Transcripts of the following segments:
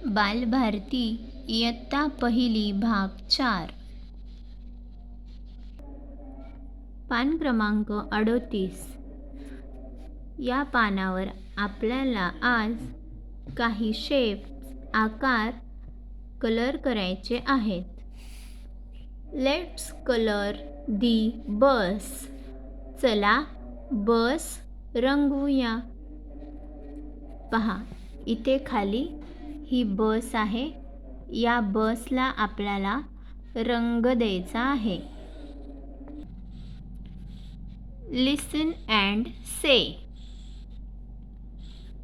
बालभारती इयत्ता पहिली भाग 4 पान क्रमांक 38. या पानावर आपल्याला आज काही शेप आकार कलर करायचे आहेत. लेट्स कलर दी बस. चला बस रंगवूया. पहा, इथे खाली ही बस आहे. या बसला आपल्याला रंग द्यायचा आहे. लिसन अँड से.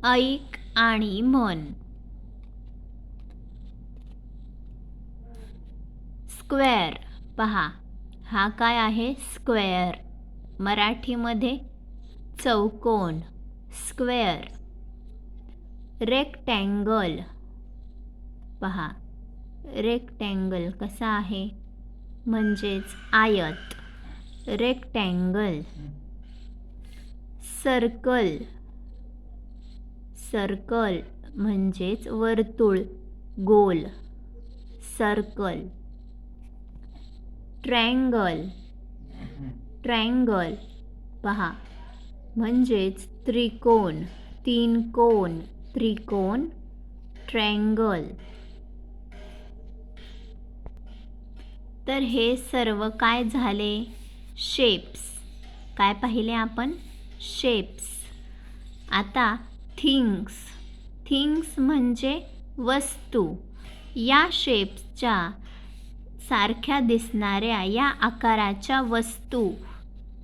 ऐक आणि म्हण. स्क्वेअर. पहा, हा काय आहे? स्क्वेअर. मराठीमध्ये चौकोन. स्क्वेअर. रेक्टँगल. पहा, रेक्टँगल कसा आहे? म्हणजेच आयत. रेक्टँगल. सर्कल. सर्कल म्हणजेच वर्तुळ, गोल. सर्कल. ट्रायंगल. ट्रायंगल पहा, म्हणजेच त्रिकोण, 3 कोन. त्रिकोण. ट्रायंगल. तर हे सर्व काय झाले? शेप्स. काय पाहिले आपण? शेप्स. आता थिंग्स. थिंग्स म्हणजे वस्तू. या शेप्सच्या सारख्या दिसणाऱ्या या आकाराच्या वस्तू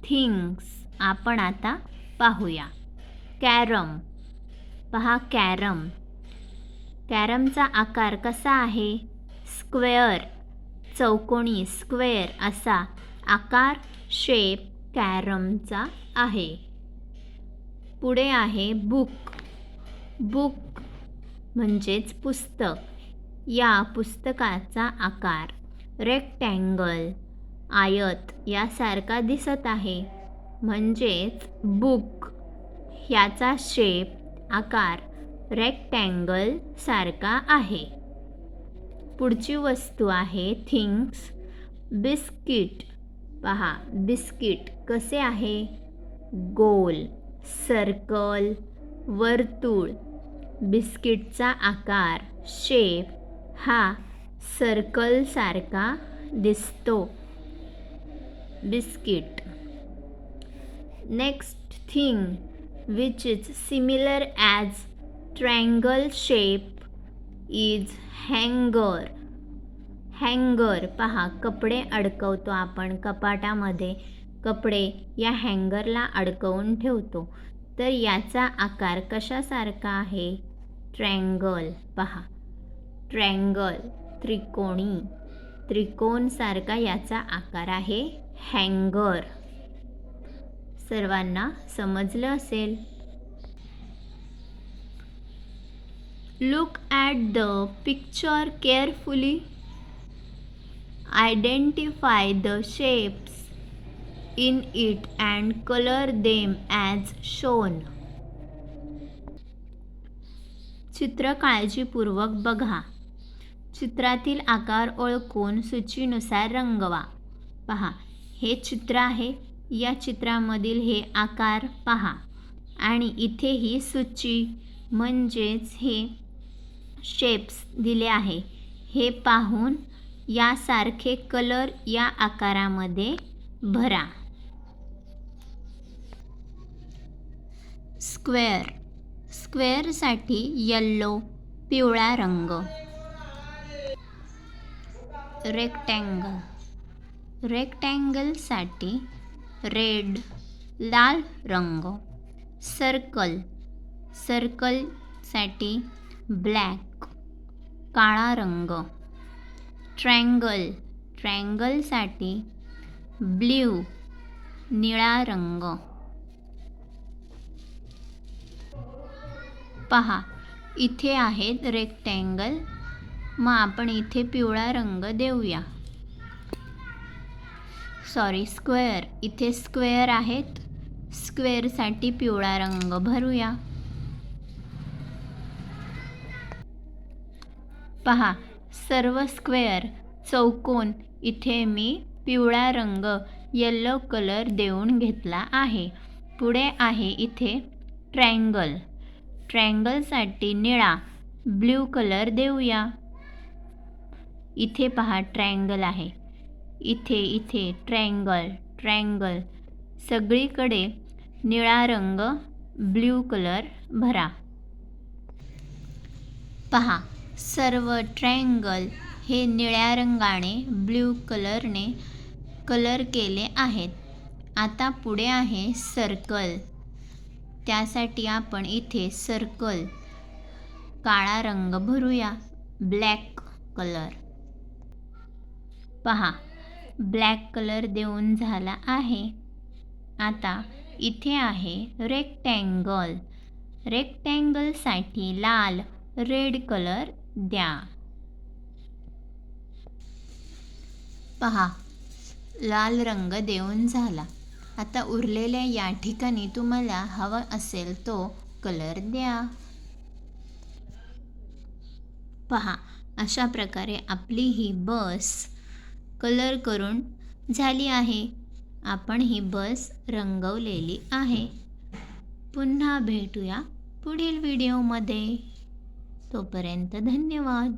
थिंग्स आपण आता पाहूया. कॅरम. पहा, कॅरम. कॅरमचा आकार कसा आहे? स्क्वेअर. चौकोनी, स्क्वेअर असा आकार, शेप कॅरमचा आहे. पुढे आहे बुक. बुक म्हणजेच पुस्तक. या पुस्तकाचा आकार रेक्टँगल, आयत यासारखा दिसत आहे. म्हणजेच बुक ह्याचा शेप, आकार रेक्टँगल सारखा आहे. पुढची वस्तू आहे थिंग्स. बिस्किट. पहा, बिस्किट कसे आहे? गोल, सर्कल, वर्तुळ. बिस्किटचा आकार, शेप हा सर्कल सारखा दिसतो. Biscuit. Next thing which is similar as triangle shape is hanger. हँगर. पहा, कपडे अडकवतो आपण कपाटामध्ये. कपडे या हँगरला अडकवून ठेवतो. तर याचा आकार कशासारखा आहे? ट्रायंगल. पहा, ट्रायंगल त्रिकोणी. त्रिकोणसारखा याचा आकार आहे. हँगर. सर्वांना समजलं असेल. Look at the picture carefully. Identify the shapes in it and color them as shown. चित्र काळजीपूर्वक बघा. चित्रातील आकार ओळखून सूचीनुसार रंगवा. पहा, हे चित्र आहे. या चित्रामधील हे आकार पहा आणि इथे ही सूची म्हणजेच हे शेप्स दिले आहे. हे पाहून यासारखे कलर या आकारामध्ये भरा. स्क्वेअर. स्क्वेअरसाठी येलो, पिवळा रंग. रेक्टँगल. रेक्टँगलसाठी रेड, लाल रंग. सर्कल. सर्कलसाठी ब्लॅक, काळा रंग. ट्रायंगल. ट्रायंगलसाठी ब्ल्यू, निळा रंग. पहा, इथे आहेत रेक्टँगल. मग आपण इथे पिवळा रंग देऊया. स्क्वेअर. इथे स्क्वेअर आहेत. स्क्वेअरसाठी पिवळा रंग भरूया. पहा, सर्व स्क्वेअर चौकोन इथे मी पिवळा रंग येलो कलर देऊन घेतला आहे. पुढे आहे इथे ट्रायंगल. ट्रायंगलसाठी निळा ब्ल्यू कलर देऊया. इथे पहा ट्रायंगल आहे. इथे ट्रायंगल ट्रायंगल सगळीकडे निळा रंग ब्ल्यू कलर भरा. पहा, सर्व ट्रायंगल हे निळ्या रंगाने ब्ल्यू कलरने कलर केले आहेत. आता पुढे आहे सर्कल. त्यासाठी आपण इथे सर्कल काळा रंग भरूया, ब्लॅक कलर. पहा, ब्लॅक कलर देऊन झाला आहे. आता इथे आहे रेक्टँगल. रेक्टँगलसाठी लाल रेड कलर द्या. पहा, लाल रंग देऊन झाला. आता उरलेल्या या ठिकाणी तुम्हाला हवा असेल तो कलर द्या. पहा, अशा प्रकारे आपली ही बस कलर करून झाली आहे. आपण ही बस रंगवलेली आहे. पुन्हा भेटूया पुढील व्हिडिओमध्ये. तोपर्यंत धन्यवाद.